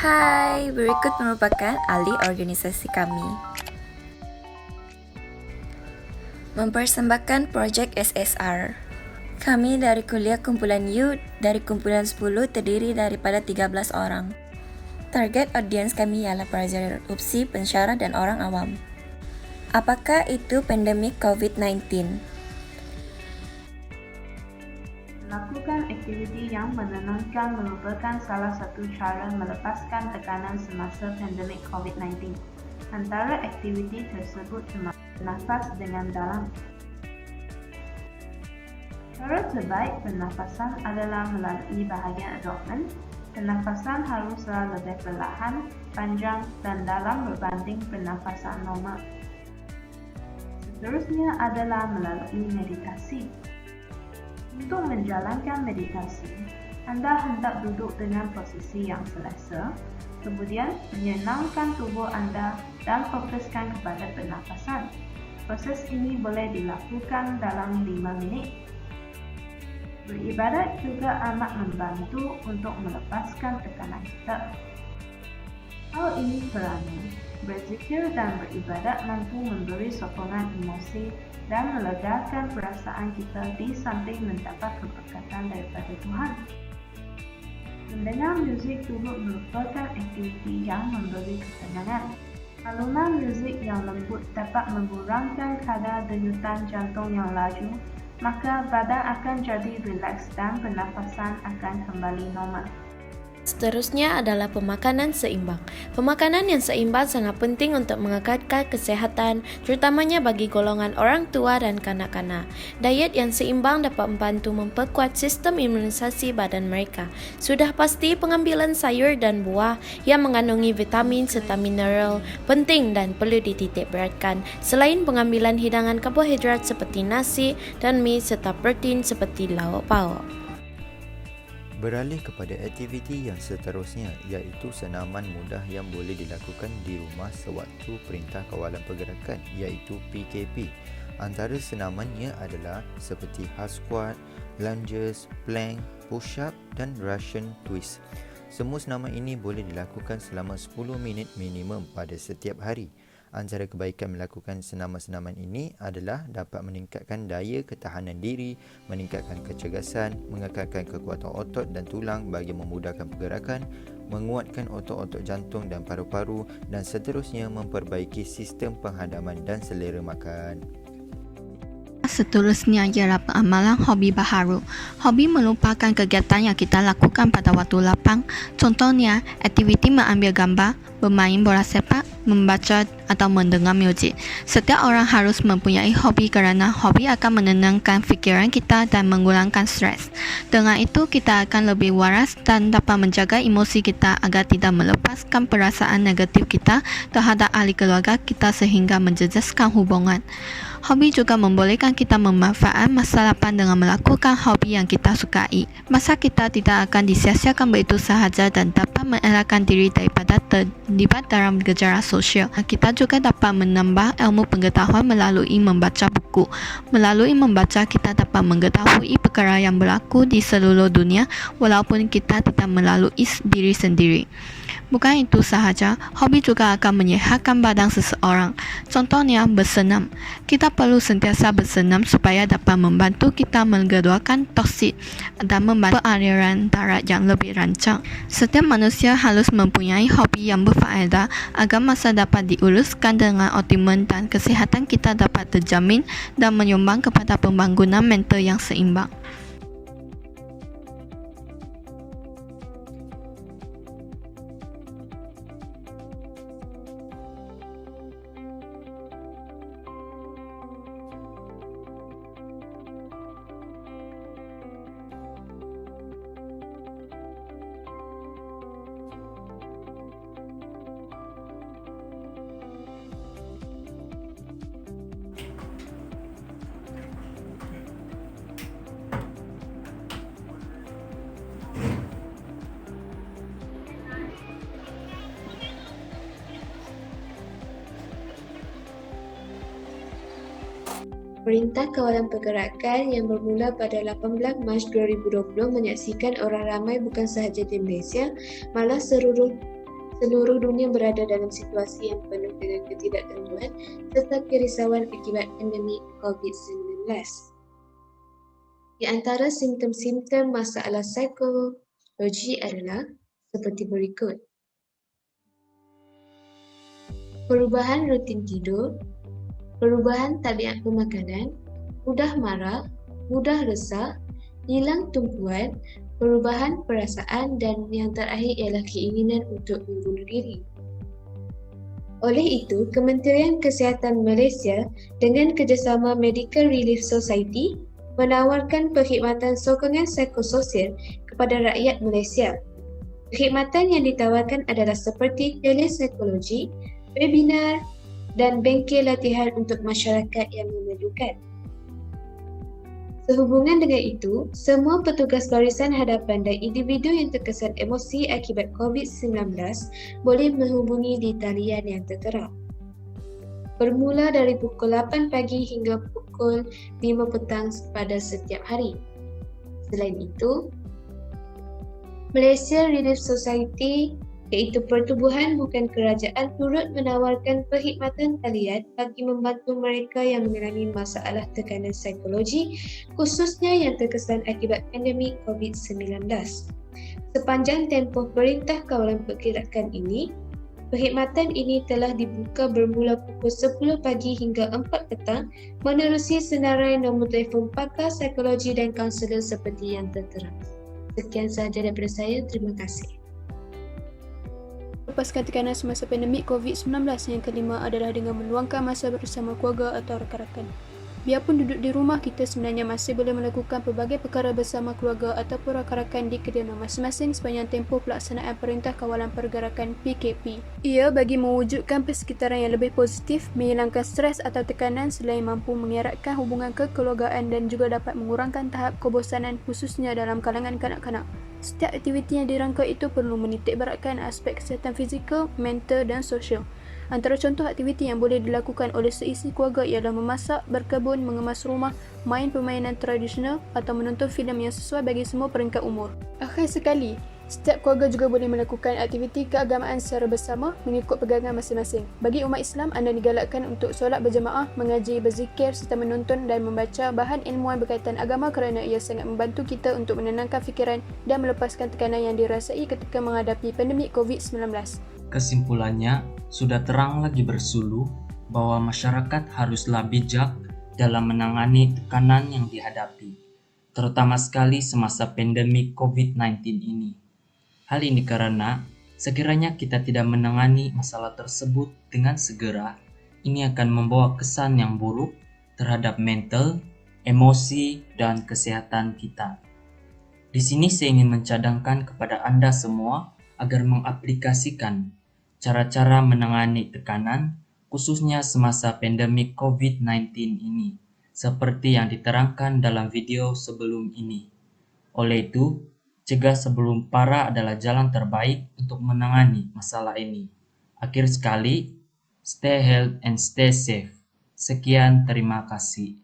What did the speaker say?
Hai, berikut merupakan ahli organisasi kami. Mempersembahkan projek SSR. Kami dari kuliah kumpulan youth dari kumpulan 10 terdiri daripada 13 orang. Target audiens kami ialah pelajar UPSI, pensyarah dan orang awam. Apakah itu pandemik COVID-19? Melakukan aktiviti yang menenangkan merupakan salah satu cara melepaskan tekanan semasa pandemik COVID-19. Antara aktiviti tersebut termasuk bernafas dengan dalam. Cara terbaik pernafasan adalah melalui bahagian abdomen. Pernafasan haruslah lebih perlahan, panjang dan dalam berbanding pernafasan normal. Seterusnya adalah melalui meditasi. Untuk menjalankan meditasi, anda hendak duduk dengan posisi yang selesa, kemudian menyenangkan tubuh anda dan fokuskan kepada pernafasan. Proses ini boleh dilakukan dalam 5 minit. Beribadat juga amat membantu untuk melepaskan tekanan kita. Hal ini kerana berzikir dan beribadat mampu memberi sokongan emosi dan melegakan perasaan kita di samping mendapat keberkatan daripada Tuhan. Mendengar muzik turut merupakan aktiviti yang memberi ketenangan. Alunan muzik yang lembut dapat mengurangkan kadar denyutan jantung yang laju, maka badan akan jadi rileks dan pernafasan akan kembali normal. Seterusnya adalah pemakanan seimbang. Pemakanan yang seimbang sangat penting untuk mengekalkan kesehatan, terutamanya bagi golongan orang tua dan kanak-kanak. Diet yang seimbang dapat membantu memperkuat sistem imunisasi badan mereka. Sudah pasti pengambilan sayur dan buah yang mengandungi vitamin serta mineral penting dan perlu dititik beratkan. Selain pengambilan hidangan karbohidrat seperti nasi dan mi serta protein seperti lauk pauk. Beralih kepada aktiviti yang seterusnya iaitu senaman mudah yang boleh dilakukan di rumah sewaktu Perintah Kawalan Pergerakan iaitu PKP. Antara senamannya adalah seperti half squat, lunges, plank, push-up dan Russian twist. Semua senaman ini boleh dilakukan selama 10 minit minimum pada setiap hari. Antara kebaikan melakukan senaman-senaman ini adalah dapat meningkatkan daya ketahanan diri, meningkatkan kecergasan, mengekalkan kekuatan otot dan tulang bagi memudahkan pergerakan, menguatkan otot-otot jantung dan paru-paru dan seterusnya memperbaiki sistem penghadaman dan selera makan. Seterusnya ialah pengamalan hobi baharu. Hobi merupakan kegiatan yang kita lakukan pada waktu lapang. Contohnya, aktiviti mengambil gambar, bermain bola sepak, membaca atau mendengar muzik. Setiap orang harus mempunyai hobi kerana hobi akan menenangkan fikiran kita dan mengurangkan stres. Dengan itu, kita akan lebih waras dan dapat menjaga emosi kita agar tidak melepaskan perasaan negatif kita terhadap ahli keluarga kita sehingga menjejaskan hubungan. Hobi juga membolehkan kita memanfaatkan masa lapang dengan melakukan hobi yang kita sukai. Masa kita tidak akan disia-siakan begitu sahaja dan dapat mengelakkan diri daripada terlibat dalam gejala sosial. Kita juga dapat menambah ilmu pengetahuan melalui membaca buku. Melalui membaca, kita dapat mengetahui perkara yang berlaku di seluruh dunia walaupun kita tidak melalui diri sendiri. Bukan itu sahaja, hobi juga akan menyehatkan badan seseorang. Contohnya, bersenam. Kita perlu sentiasa bersenam supaya dapat membantu kita mengeluarkan toksin dan membantu aliran darah yang lebih rancang. Setiap manusia harus mempunyai hobi yang berfaedah agar masa dapat diuruskan dengan optimum dan kesihatan kita dapat terjamin dan menyumbang kepada pembangunan mental yang seimbang. Perintah Kawalan Pergerakan yang bermula pada 18 Mac 2020 menyaksikan orang ramai bukan sahaja di Malaysia, malah seluruh dunia berada dalam situasi yang penuh dengan ketidaktentuan serta kerisauan akibat pandemik COVID-19. Di antara simptom-simptom masalah psikologi adalah seperti berikut. Perubahan rutin tidur, perubahan tabiat pemakanan, mudah marah, mudah resah, hilang tumpuan, perubahan perasaan dan yang terakhir ialah keinginan untuk membunuh diri. Oleh itu, Kementerian Kesihatan Malaysia dengan kerjasama Medical Relief Society menawarkan perkhidmatan sokongan psikososial kepada rakyat Malaysia. Perkhidmatan yang ditawarkan adalah seperti telepsikologi, webinar dan bengkel latihan untuk masyarakat yang memerlukan. Sehubungan dengan itu, semua petugas barisan hadapan dan individu yang terkesan emosi akibat COVID-19 boleh menghubungi di talian yang tertera. Bermula dari pukul 8 pagi hingga pukul 5 petang pada setiap hari. Selain itu, Malaysia Relief Society iaitu pertubuhan bukan kerajaan turut menawarkan perkhidmatan talian bagi membantu mereka yang mengalami masalah tekanan psikologi khususnya yang terkesan akibat pandemik COVID-19. Sepanjang tempoh Perintah Kawalan Pergerakan ini, perkhidmatan ini telah dibuka bermula pukul 10 pagi hingga 4 petang menerusi senarai nombor telefon pakar psikologi dan kaunselor seperti yang tertera. Sekian sahaja daripada saya. Terima kasih. Lepaskan tekanan semasa pandemik COVID-19. Yang kelima adalah dengan meluangkan masa bersama keluarga atau rakan-rakan. Biarpun duduk di rumah, kita sebenarnya masih boleh melakukan pelbagai perkara bersama keluarga ataupun rakan-rakan di kediaman masing-masing sepanjang tempoh pelaksanaan Perintah Kawalan Pergerakan PKP. Ia bagi mewujudkan persekitaran yang lebih positif, menghilangkan stres atau tekanan selain mampu mengeratkan hubungan kekeluargaan dan juga dapat mengurangkan tahap kebosanan khususnya dalam kalangan kanak-kanak. Setiap aktiviti yang dirangka itu perlu menitik beratkan aspek kesihatan fizikal, mental dan sosial. Antara contoh aktiviti yang boleh dilakukan oleh seisi keluarga ialah memasak, berkebun, mengemas rumah, main permainan tradisional atau menonton filem yang sesuai bagi semua peringkat umur. Akhir sekali, setiap keluarga juga boleh melakukan aktiviti keagamaan secara bersama mengikut pegangan masing-masing. Bagi umat Islam, anda digalakkan untuk solat berjemaah, mengaji, berzikir serta menonton dan membaca bahan ilmuan berkaitan agama kerana ia sangat membantu kita untuk menenangkan fikiran dan melepaskan tekanan yang dirasai ketika menghadapi pandemik COVID-19. Kesimpulannya, sudah terang lagi bersulu bahwa masyarakat haruslah bijak dalam menangani tekanan yang dihadapi, terutama sekali semasa pandemik COVID-19 ini. Hal ini karena sekiranya kita tidak menangani masalah tersebut dengan segera, ini akan membawa kesan yang buruk terhadap mental, emosi, dan kesehatan kita. Di sini saya ingin mencadangkan kepada Anda semua agar mengaplikasikan cara-cara menangani tekanan, khususnya semasa pandemik COVID-19 ini, seperti yang diterangkan dalam video sebelum ini. Oleh itu, cegah sebelum parah adalah jalan terbaik untuk menangani masalah ini. Akhir sekali, stay healthy and stay safe. Sekian, terima kasih.